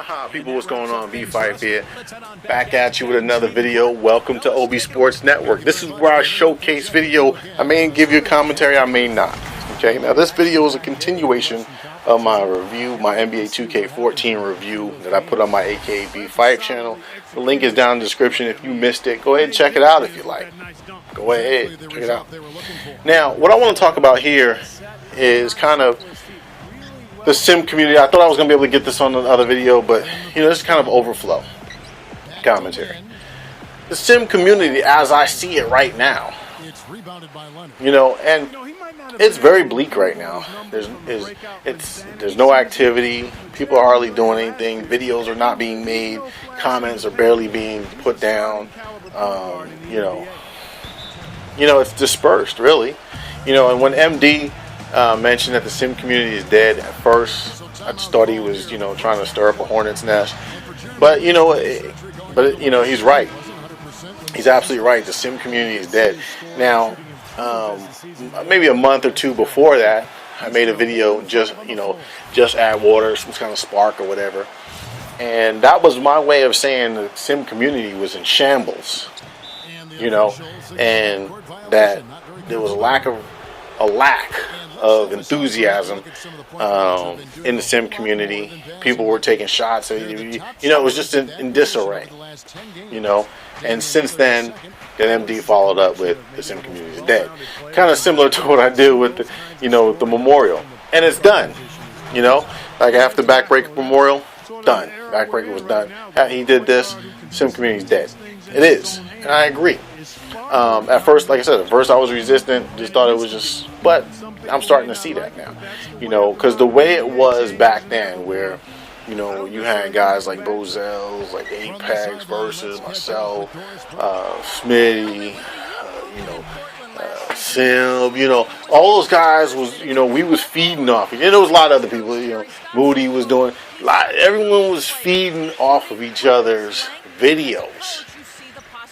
Haha, people, what's going on? B-Fife here, back at you with another video. Welcome to OB Sports Network. This is where I showcase video. I may give you a commentary, I may not. Okay, now this video is a continuation of my review, my NBA 2K14 review that I put on my akaBPhife channel. The link is down in the description. If you missed it, go ahead and check it out if you like. Go ahead, check it out. Now, what I want to talk about here is kind of the sim community. I thought I was going to be able to get this on another video, but you know, this is kind of overflow commentary. The sim community as I see it right now, you know, and it's very bleak right now. There's no activity. People are hardly doing anything. Videos are not being made. Comments are barely being put down. You know, it's dispersed, really. You know, and when MD mentioned that the sim community is dead, at first I just thought he was, you know, trying to stir up a hornet's nest. But you know, he's right. He's absolutely right. The sim community is dead. Now, maybe a month or two before that, I made a video, just add water, some kind of spark or whatever, and that was my way of saying the sim community was in shambles. You know, and that there was a lack of enthusiasm in the sim community. People were taking shots. You know, it was just in disarray. You know, and since then, that MD followed up with the sim community is dead. Kind of similar to what I did with the, with the memorial, and it's done. You know, like after Backbreaker Memorial, done. Backbreaker was done. He did this. Sim community is dead. It is, and I agree. At first, like I said, I was resistant, just thought it was just, but I'm starting to see that now, you know, because the way it was back then, where, you know, you had guys like Brozells, like Apex versus myself, Smitty, Sim, you know, all those guys was, you know, we was feeding off. And there was a lot of other people, you know, Moody was doing, everyone was feeding off of each other's videos,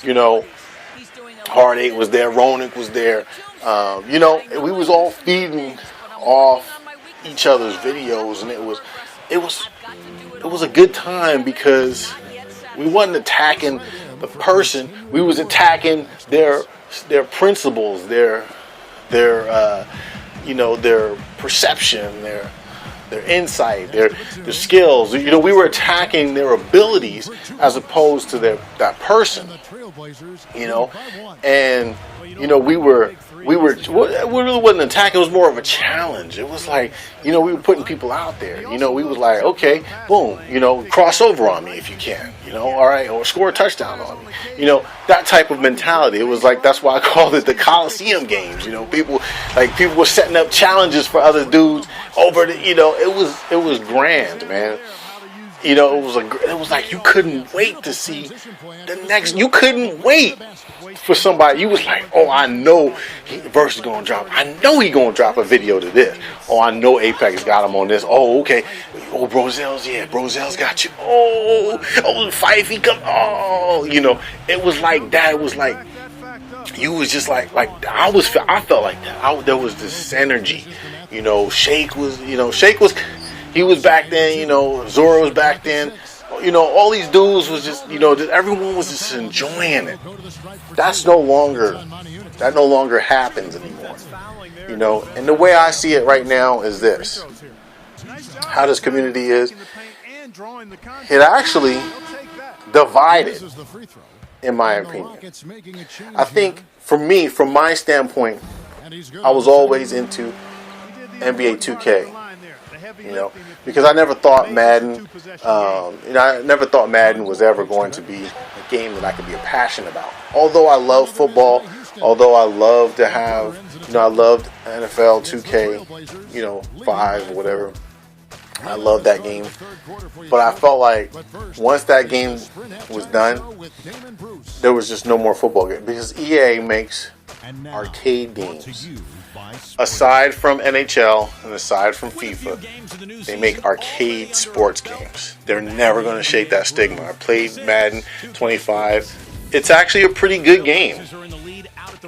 you know. Hard 8 was there, Ronick was there, you know, we was all feeding off each other's videos, and it was a good time because we wasn't attacking the person, we was attacking their principles, their perception, their insight, their skills. You know, we were attacking their abilities as opposed to that person. You know, and you know, we really wasn't attacking. It was more of a challenge. It was like, you know, we were putting people out there. You know, we was like, okay, boom, you know, cross over on me if you can. You know, all right, or score a touchdown on me. You know, that type of mentality. It was like, that's why I called it the Coliseum games. You know, people were setting up challenges for other dudes over the. You know, it was grand, man. You know, it was like you couldn't wait to see the next. You couldn't wait for somebody. You was like, oh, I know Verse is gonna drop. I know he gonna drop a video to this. Oh, I know Apex got him on this. Oh, okay. Oh, Brozells, yeah, Brozells got you. Oh, Fife, he come. Oh, you know, it was like that. It was like you was just like I felt like that. There was this energy. You know, Shake was. He was back then, you know, Zora was back then, you know, all these dudes was just, you know, everyone was just enjoying it. That no longer happens anymore, you know, and the way I see it right now is this, how this community is, it actually divided, in my opinion. I think, for me, from my standpoint, I was always into NBA 2K. You know, because I never thought Madden, I never thought Madden was ever going to be a game that I could be passionate about. Although I love football, although I love to have, I loved NFL 2K, 5 or whatever. I love that game, but I felt like once that game was done, there was just no more football game because EA makes arcade games. Aside from NHL and aside from FIFA, they make arcade sports games. They're never going to shake that stigma. I played Madden 25. It's actually a pretty good game.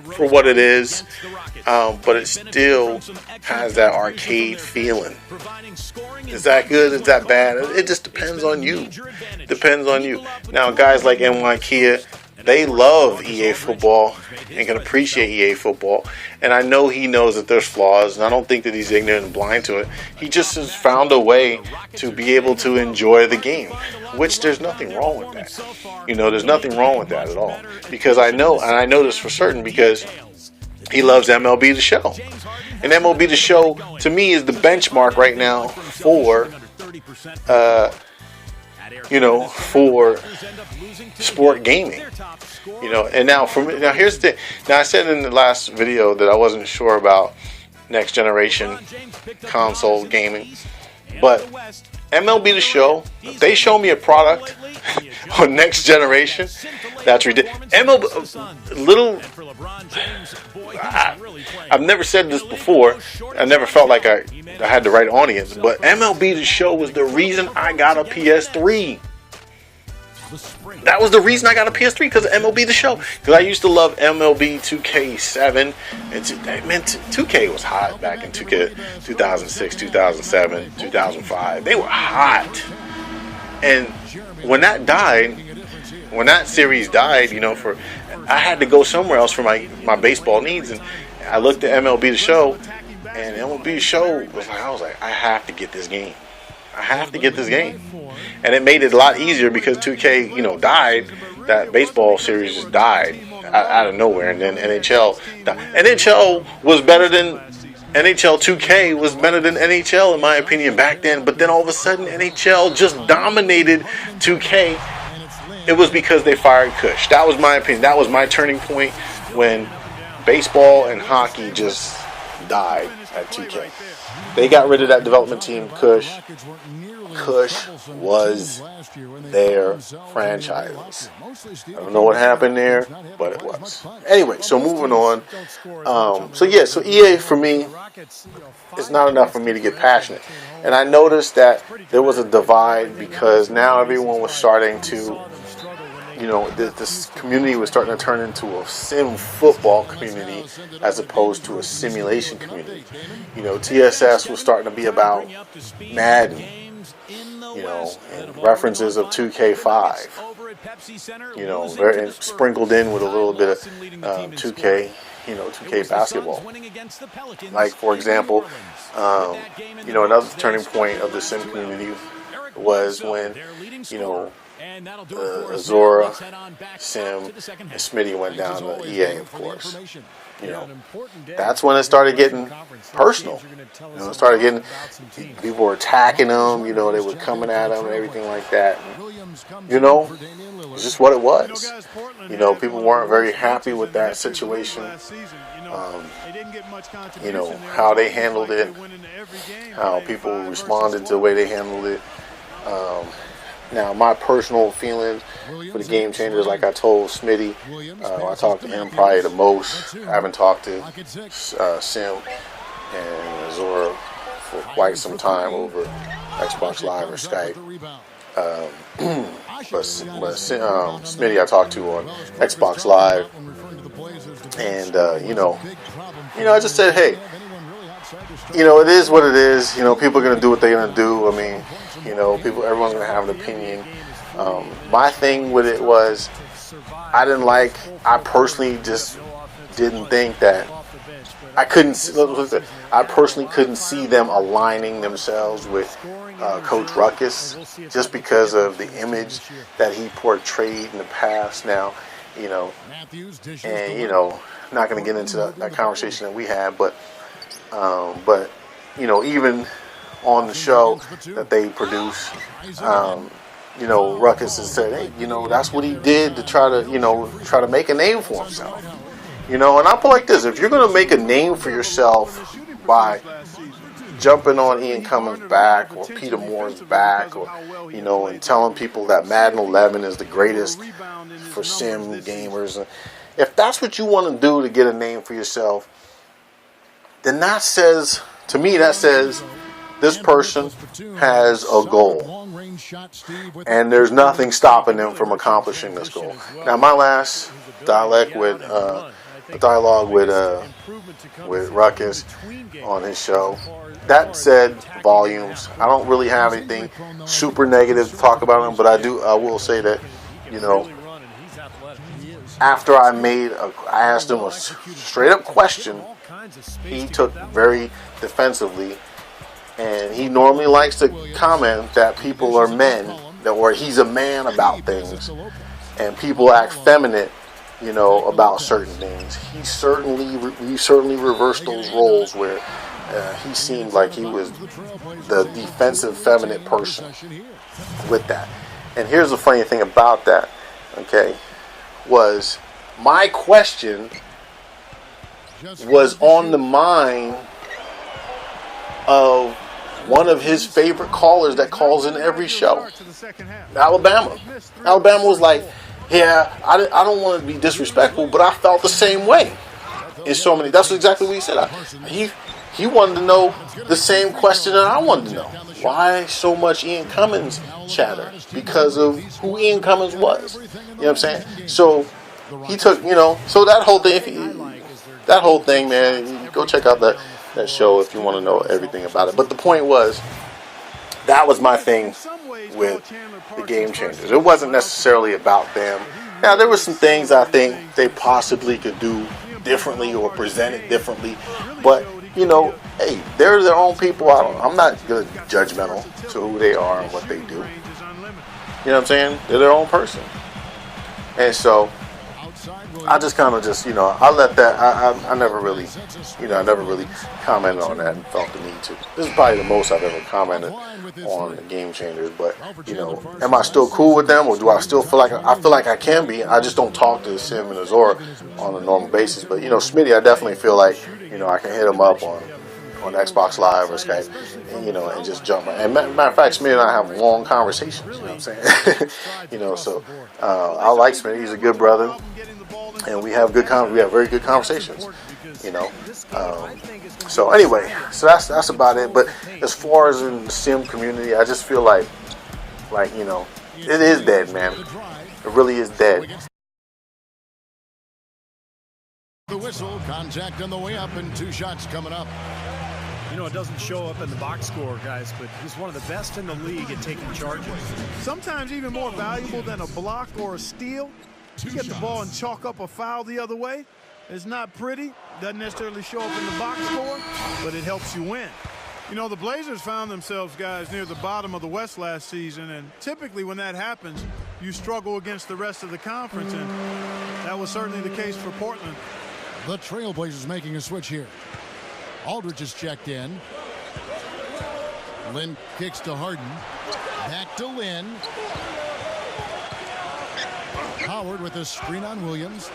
for what it is, but it still has that arcade feeling. Is that good? Is that bad? It just depends on you. Depends on you. Now, guys like MyCareer, they love EA football and can appreciate EA football. And I know he knows that there's flaws, and I don't think that he's ignorant and blind to it. He just has found a way to be able to enjoy the game, which there's nothing wrong with that. You know, there's nothing wrong with that at all. Because I know, and I know this for certain, because he loves MLB The Show. And MLB The Show, to me, is the benchmark right now for, for sport gaming. You know, and now here's the thing. Now, I said in the last video that I wasn't sure about next generation console gaming, but MLB The Show, if they show me a product on next generation, that's ridiculous. I've never said this before. I never felt like I had the right audience, but MLB The Show was the reason I got a PS3. That was the reason I got a PS3, because of MLB The Show. Because I used to love MLB 2K7. And man, 2K was hot back in 2006, 2007, 2005. They were hot. And when that died, when that series died, I had to go somewhere else for my baseball needs. And I looked at MLB The Show, and MLB The Show was like, I was like, I have to get this game. I have to get this game. And it made it a lot easier because 2K, died. That baseball series just died out of nowhere. And then NHL died. NHL was better than NHL 2K was better than NHL in my opinion back then. But then all of a sudden NHL just dominated 2K. It was because they fired Kush. That was my opinion. That was my turning point when baseball and hockey just died at 2K. They got rid of that development team, Kush. Kush was their franchise. I don't know what happened there, but it was. Anyway, so moving on. So EA for me is not enough for me to get passionate. And I noticed that there was a divide because now everyone was starting to, this community was starting to turn into a sim football community as opposed to a simulation community. TSS was starting to be about Madden, and references of 2K5, very sprinkled in with a little bit of 2K, 2K basketball. Like, for example, another turning point of the sim community was when, Azora, Sim, and Smitty went down to EA, of course. That's when it started getting personal. It started getting, people were attacking them, they were coming at them and everything like that. And, it's just what it was. People weren't very happy with that situation. How they handled it, how people responded to the way they handled it. Now, my personal feelings for the Game Changers, like I told Smitty, I talked to him probably the most. I haven't talked to Sim and Azora for quite some time over Xbox Live or Skype. But Smitty I talked to on Xbox Live. And, I just said, hey, it is what it is. People are going to do what they're going to do. I mean, everyone's going to have an opinion. My thing with it was, I personally just didn't think that, I personally couldn't see them aligning themselves with Coach Ruckus just because of the image that he portrayed in the past. Now, not going to get into that conversation that we had, but even on the show that they produce, Ruckus has said, hey, that's what he did to try to make a name for himself. And I put like this: if you're going to make a name for yourself by jumping on Ian Cummins' back or Peter Moore's back, or and telling people that Madden 11 is the greatest for sim gamers, if that's what you want to do to get a name for yourself, then that says, to me, this person has a goal, and there's nothing stopping them from accomplishing this goal. Now, my last dialect with a dialogue with Ruckus on his show. That said, volumes. I don't really have anything super negative to talk about him, but I will say that, you know, after I asked him a straight up question, he took very defensively, and he normally likes to comment that people are men, or he's a man about things, and people act feminine, you know, about certain things. He certainly reversed those roles where he seemed like he was the defensive feminine person with that. And here's the funny thing about that, okay, was my question was on the mind of one of his favorite callers that calls in every show, Alabama. Alabama was like, yeah, I don't want to be disrespectful, but I felt the same way in so many. That's exactly what he said. He wanted to know the same question that I wanted to know. Why so much Ian Cummins chatter? Because of who Ian Cummins was. You know what I'm saying? So he took, you know, so that whole thing, man, go check out that show if you want to know everything about it. But the point was, that was my thing with the Game Changers. It wasn't necessarily about them. Now, there were some things I think they possibly could do differently or present it differently. But, you know, hey, they're their own people. I'm not good judgmental to who they are and what they do. You know what I'm saying? They're their own person. And so I just kind of you know, I let that, I never really commented on that and felt the need to. This is probably the most I've ever commented on the Game Changers, but, you know, am I still cool with them, or do I still feel like I can be? I just don't talk to Sim and Azor on a normal basis, but, you know, Smitty, I definitely feel like, you know, I can hit him up on Xbox Live or Skype, and, you know, and just jump. And matter of fact, Smitty and I have long conversations, you know what I'm saying? You know, so I like Smitty, he's a good brother. And we have very good conversations, you know. So anyway, so that's about it. But as far as in the sim community, I just feel like you know, it is dead, man. It really is dead. The whistle, contact on the way up, and 2 shots coming up. You know, it doesn't show up in the box score, guys, but he's one of the best in the league at taking charges. Sometimes even more valuable than a block or a steal. You get the ball and chalk up a foul the other way. It's not pretty, doesn't necessarily show up in the box score, but it helps you win. You know, the Blazers found themselves, guys, near the bottom of the West last season, and typically when that happens, you struggle against the rest of the conference, and that was certainly the case for Portland. The Trailblazers making a switch here. Aldridge is checked in. Lynn kicks to Harden. Back to Lynn. Howard with a screen on Williams.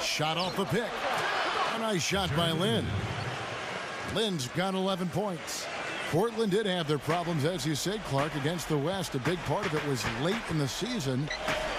Shot off the pick. A nice shot by Lynn. Lynn's got 11 points. Portland did have their problems, as you said, Clark, against the West. A big part of it was late in the season.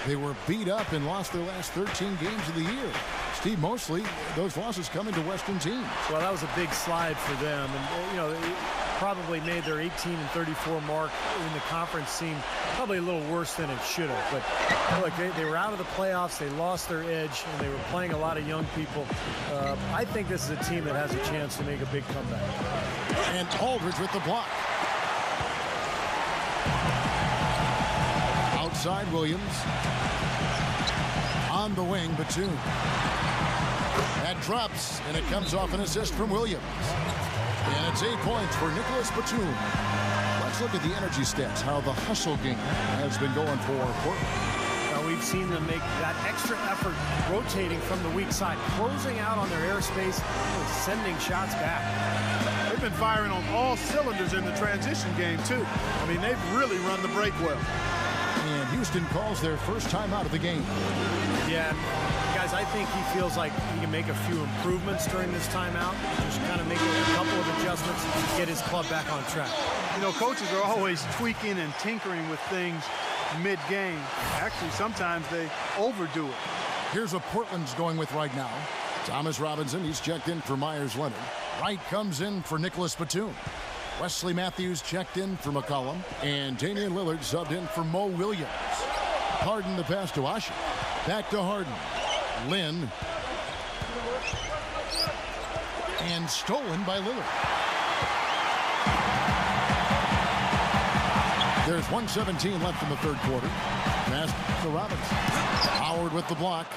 They were beat up and lost their last 13 games of the year. Steve, mostly those losses coming to Western teams. Well, that was a big slide for them. And, you know, they probably made their 18-34 mark in the conference seem probably a little worse than it should have. But look, they were out of the playoffs. They lost their edge, and they were playing a lot of young people. I think this is a team that has a chance to make a big comeback. And Aldridge with the block. Outside Williams. On the wing, Batum. That drops, and it comes off an assist from Williams. And it's 8 points for Nicholas Batum. Let's look at the energy stats, how the hustle game has been going for Portland. We've seen them make that extra effort rotating from the weak side, closing out on their airspace, and sending shots back. They've been firing on all cylinders in the transition game, too. I mean, they've really run the break well. And Houston calls their first time out of the game. Yeah, guys, I think he feels like he can make a few improvements during this timeout. Just kind of make a couple of adjustments and get his club back on track. You know, coaches are always tweaking and tinkering with things mid-game. Actually, sometimes they overdo it. Here's what Portland's going with right now. Thomas Robinson, he's checked in for Myers Leonard. Wright comes in for Nicholas Batum. Wesley Matthews checked in for McCollum. And Damian Lillard subbed in for Mo Williams. Harden the pass to Asher. Back to Harden. Lynn. And stolen by Lillard. There's 1:17 left in the third quarter. Pass to Robinson. Howard with the block.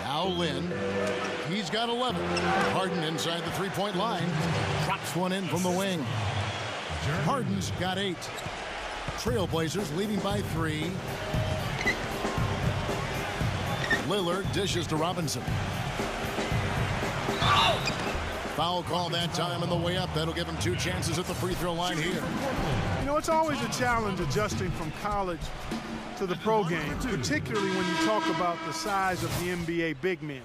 Now Lynn. He's got 11. Harden inside the three-point line. Drops one in from the wing. Harden's got 8. Trailblazers leading by 3. Lillard dishes to Robinson. Foul call that time on the way up. That'll give him 2 chances at the free throw line here. You know, it's always a challenge adjusting from college to the pro game, particularly when you talk about the size of the NBA big men.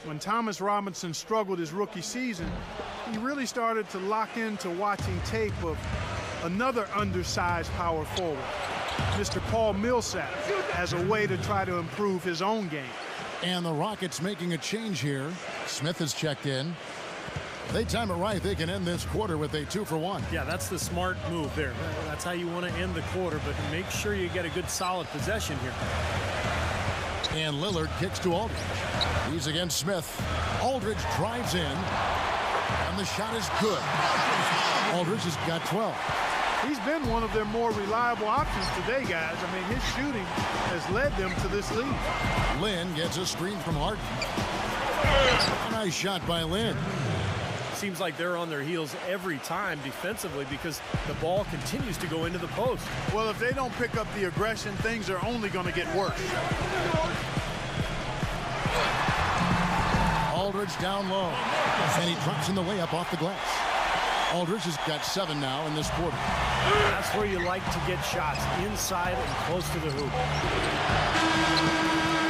When Thomas Robinson struggled his rookie season, he really started to lock into watching tape of another undersized power forward, Mr. Paul Millsap, as a way to try to improve his own game. And the Rockets making a change here. Smith has checked in. They time it right. They can end this quarter with a 2-for-1. Yeah, that's the smart move there. That's how you want to end the quarter, but make sure you get a good solid possession here. And Lillard kicks to Aldridge. He's against Smith. Aldridge drives in. And the shot is good. Aldridge has got 12. He's been one of their more reliable options today, guys. I mean, his shooting has led them to this lead. Lynn gets a screen from Harden. A nice shot by Lynn. Seems like they're on their heels every time defensively because the ball continues to go into the post. Well, if they don't pick up the aggression, things are only going to get worse. Aldridge down low. And he drops in the layup off the glass. Aldridge has got 7 now in this quarter. That's where you like to get shots, inside and close to the hoop.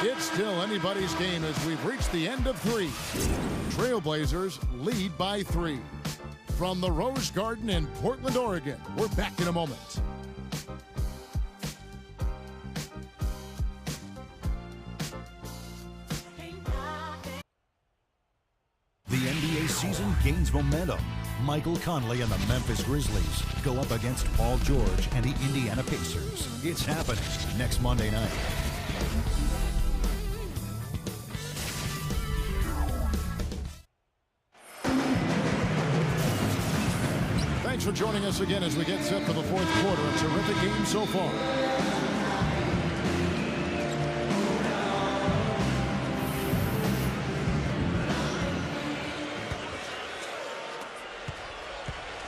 It's still anybody's game as we've reached the end of 3. Trailblazers lead by 3. From the Rose Garden in Portland, Oregon, we're back in a moment. The NBA season gains momentum. Michael Conley and the Memphis Grizzlies go up against Paul George and the Indiana Pacers. It's happening next Monday night. Thanks for joining us again as we get set for the fourth quarter. A terrific game so far.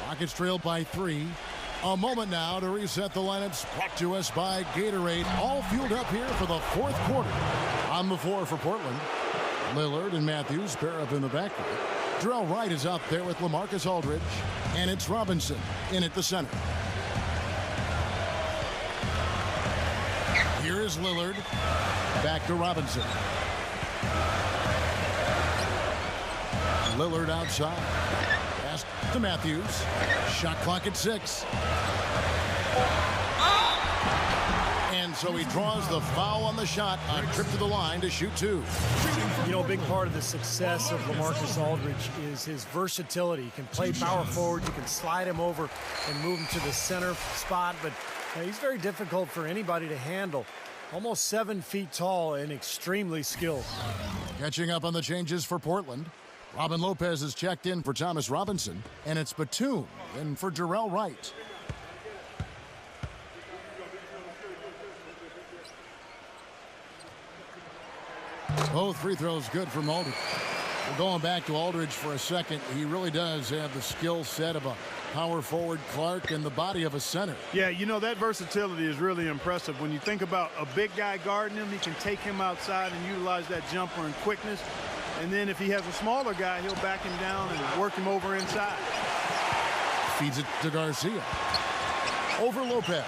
Rockets trail by 3. A moment now to reset the lineups. Brought to us by Gatorade. All fueled up here for the fourth quarter. On the floor for Portland, Lillard and Matthews pair up in the backcourt. Jarrell Wright is out there with LaMarcus Aldridge. And it's Robinson in at the center. Here is Lillard. Back to Robinson. Lillard outside. Pass to Matthews. Shot clock at 6. And so he draws the foul on the shot. A trip to the line to shoot 2. You know, a big part of the success of LaMarcus Aldridge is his versatility. He can play power forward. You can slide him over and move him to the center spot. But he's very difficult for anybody to handle. Almost 7 feet tall and extremely skilled. Catching up on the changes for Portland. Robin Lopez has checked in for Thomas Robinson. And it's Batum in for Jarrell Wright. Both free throws good from Aldridge. We're going back to Aldridge for a second. He really does have the skill set of a power forward Clark and the body of a center. Yeah, you know, that versatility is really impressive. When you think about a big guy guarding him, he can take him outside and utilize that jumper and quickness. And then if he has a smaller guy, he'll back him down and work him over inside. Feeds it to Garcia. Over Lopez.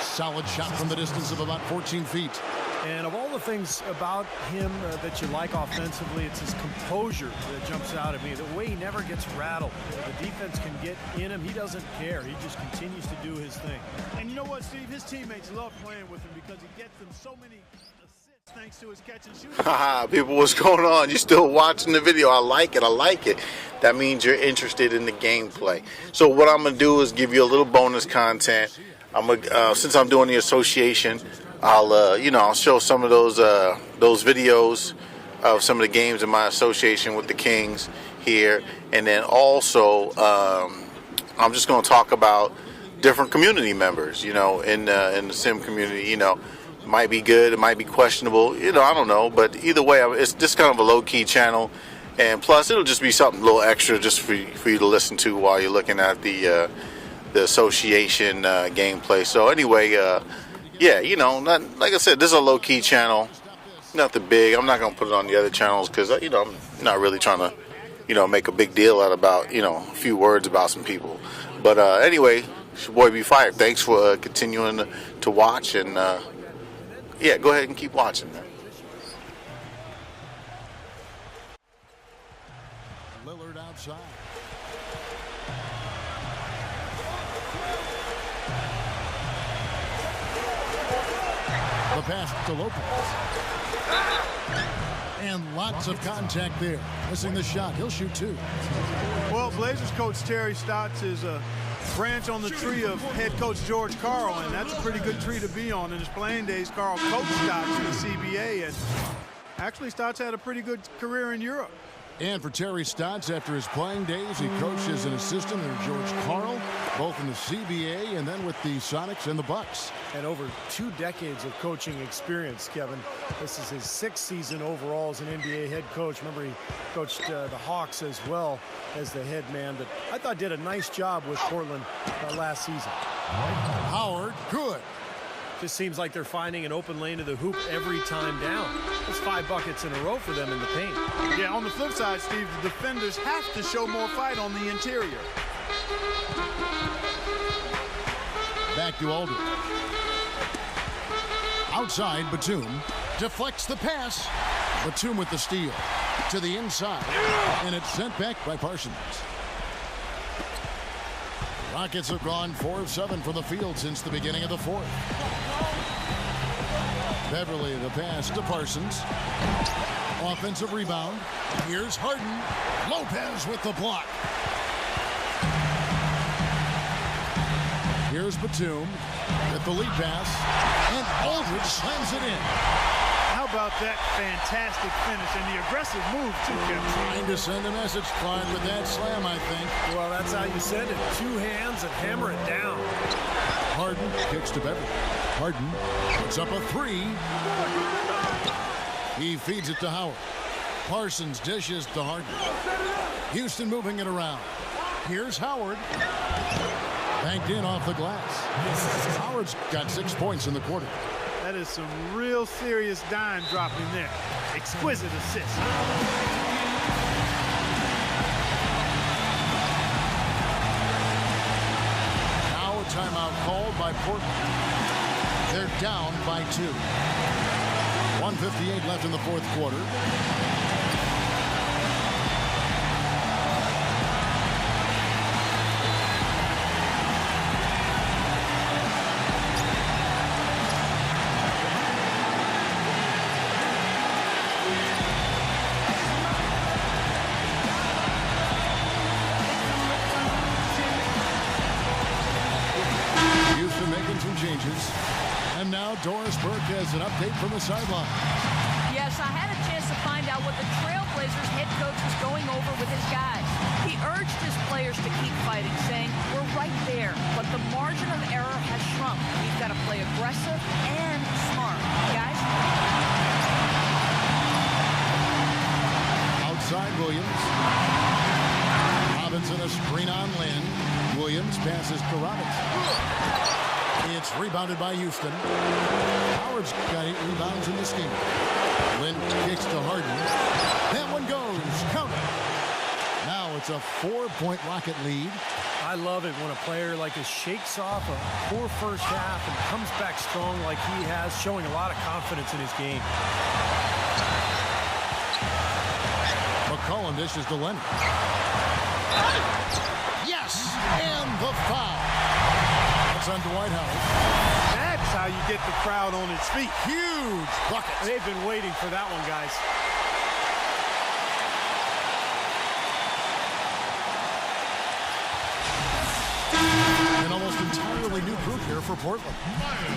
Solid shot from the distance of about 14 feet. And of all the things about him that you like offensively, it's his composure that jumps out at me. The way he never gets rattled. The defense can get in him. He doesn't care. He just continues to do his thing. And you know what, Steve? His teammates love playing with him because he gets them so many assists thanks to his catch and shoot. Haha, people, what's going on? You still watching the video? I like it. I like it. That means you're interested in the gameplay. So what I'm going to do is give you a little bonus content. Since I'm doing the association, I'll show some of those videos of some of the games in my association with the Kings here, and then also I'm just going to talk about different community members, in the sim community. It might be good, it might be questionable, I don't know, but either way, it's just kind of a low-key channel, and plus it'll just be something a little extra just for you to listen to while you're looking at the association gameplay. So anyway, like I said, this is a low-key channel, nothing big. I'm not going to put it on the other channels because, I'm not really trying to, make a big deal out about, a few words about some people. But anyway, it's your boy B-Fife. Thanks for continuing to watch, and go ahead and keep watching, man. Lillard outside. The pass to Lopez. And lots of contact there. Missing the shot. He'll shoot 2. Well, Blazers coach Terry Stotts is a branch on the tree of head coach George Karl, and that's a pretty good tree to be on. In his playing days, Karl coached Stotts in the CBA, and actually Stotts had a pretty good career in Europe. And for Terry Stotts, after his playing days, he coached as an assistant under George Karl, both in the CBA and then with the Sonics and the Bucks. And over 2 decades of coaching experience, Kevin. This is his 6th season overall as an NBA head coach. Remember, he coached the Hawks as well as the head man, but I thought did a nice job with Portland last season. Howard, good. Just seems like they're finding an open lane to the hoop every time down. That's 5 buckets in a row for them in the paint. Yeah, on the flip side, Steve, the defenders have to show more fight on the interior. Back to Aldridge. Outside, Batum deflects the pass. Batum with the steal to the inside, and it's sent back by Parsons. Rockets have gone 4 of 7 from the field since the beginning of the 4th. Beverly the pass to Parsons. Offensive rebound. Here's Harden. Lopez with the block. Here's Batum with the lead pass, and Aldridge slams it in. How about that fantastic finish and the aggressive move, too, Kevin? Trying to send a message, Clyde, with that slam, I think. Well, that's how you send it. 2 hands and hammer it down. Harden kicks to Beverly. Harden puts up a 3. He feeds it to Howard. Parsons dishes to Harden. Houston moving it around. Here's Howard. Banked in off the glass. Howard's got 6 points in the quarter. That is some real serious dime dropping there. Exquisite assist. Now a timeout called by Portland. They're down by 2. 1:58 left in the 4th quarter. And now Doris Burke has an update from the sideline. Yes, I had a chance to find out what the Trailblazers head coach was going over with his guys. He urged his players to keep fighting, saying, we're right there, but the margin of error has shrunk. We've got to play aggressive and smart. Guys? Outside Williams. Robinson a screen on Lynn. Williams passes to Robinson. It's rebounded by Houston. Howard's got 8 rebounds in this game. Lynn kicks to Harden. That one goes. Count it. Now it's a 4-point Rocket lead. I love it when a player like this shakes off a poor first half and comes back strong like he has, showing a lot of confidence in his game. McCollum dishes to Leonard. Yes! And the foul. On Dwight Howard. That's how you get the crowd on its feet. Huge bucket. They've been waiting for that one, guys. And almost entirely new group here for Portland.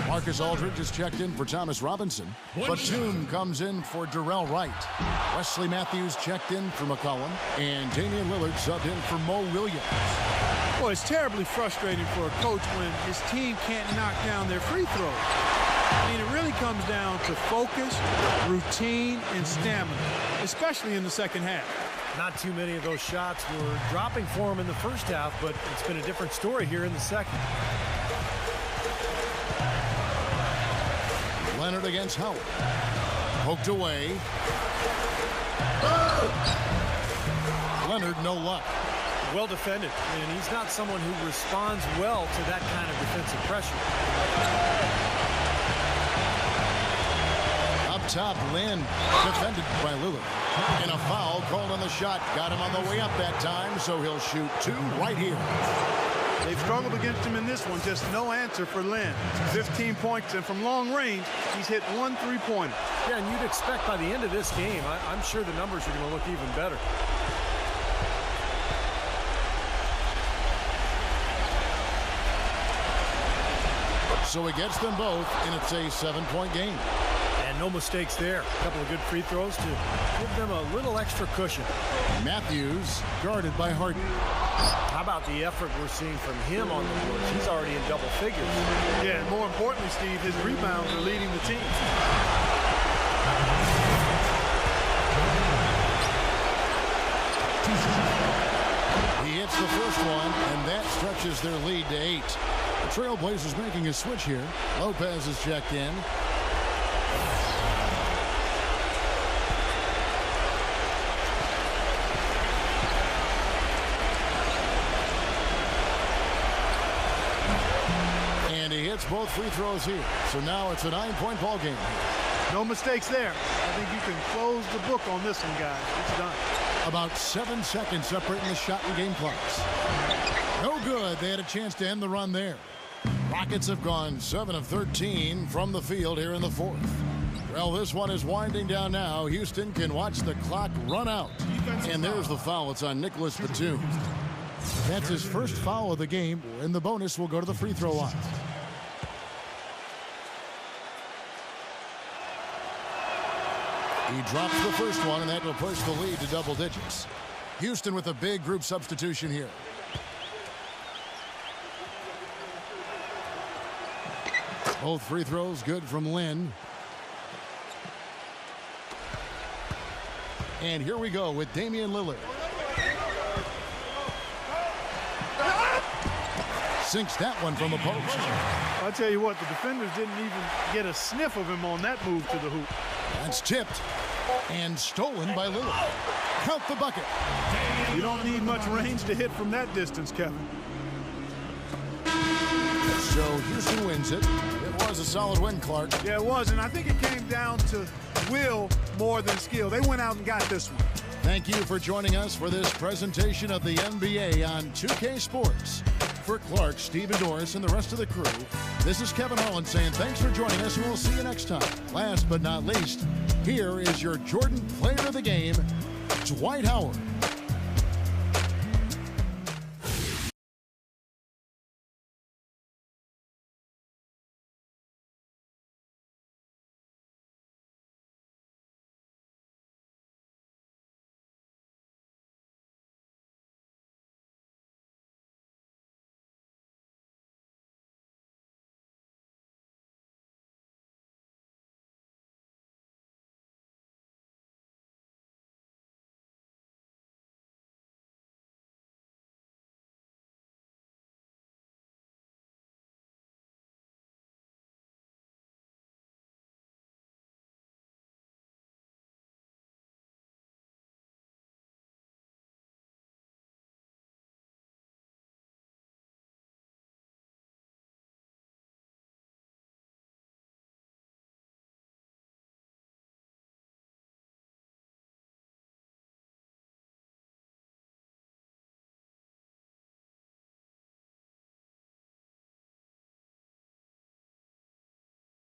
Marcus Aldridge is checked in for Thomas Robinson. Batum comes in for Darrell Wright. Wesley Matthews checked in for McCollum. And Damian Lillard subbed in for Mo Williams. Boy, it's terribly frustrating for a coach when his team can't knock down their free throws. I mean, it really comes down to focus, routine, and stamina, especially in the second half. Not too many of those shots were dropping for him in the first half, but it's been a different story here in the second. Leonard against Howard. Poked away. Leonard, no luck. Well defended, and he's not someone who responds well to that kind of defensive pressure. Up top, Lynn, defended by Lillard. And a foul called on the shot. Got him on the way up that time, so he'll shoot two right here. They've struggled against him in this one. Just no answer for Lynn. 15 points, and from long range, he's hit 1 3-pointer. Yeah, and you'd expect by the end of this game, I'm sure the numbers are going to look even better. So he gets them both, and it's a 7-point game. And no mistakes there. A couple of good free throws to give them a little extra cushion. Matthews guarded by Harden. How about the effort we're seeing from him on the boards? He's already in double figures. Yeah, and more importantly, Steve, his rebounds are leading the team. He hits the first one, and that stretches their lead to 8. The Trailblazers making a switch here. Lopez is checked in. And he hits both free throws here. So now it's a 9-point ball game. No mistakes there. I think you can close the book on this one, guys. It's done. About 7 seconds separating the shot and game clocks. No good. They had a chance to end the run there. Rockets have gone 7 of 13 from the field here in the fourth. Well, this one is winding down now. Houston can watch the clock run out. And there's the foul. It's on Nicholas Batum. That's his first foul of the game, and the bonus will go to the free throw line. He drops the first one, and that will push the lead to double digits. Houston with a big group substitution here. Both free throws good from Lynn. And here we go with Damian Lillard. Sinks that one from the post. I'll tell you what, the defenders didn't even get a sniff of him on that move to the hoop. That's tipped and stolen by Lillard. Count the bucket. You don't need much range to hit from that distance, Kevin. So Houston wins it. It was a solid win, Clark. Yeah, it was, and I think it came down to will more than skill. They went out and got this one. Thank you for joining us for this presentation of the NBA on 2K Sports. For Clark, Stephen Doris, and the rest of the crew, this is Kevin Holland saying thanks for joining us, and we'll see you next time. Last but not least, here is your Jordan Player of the Game, Dwight Howard.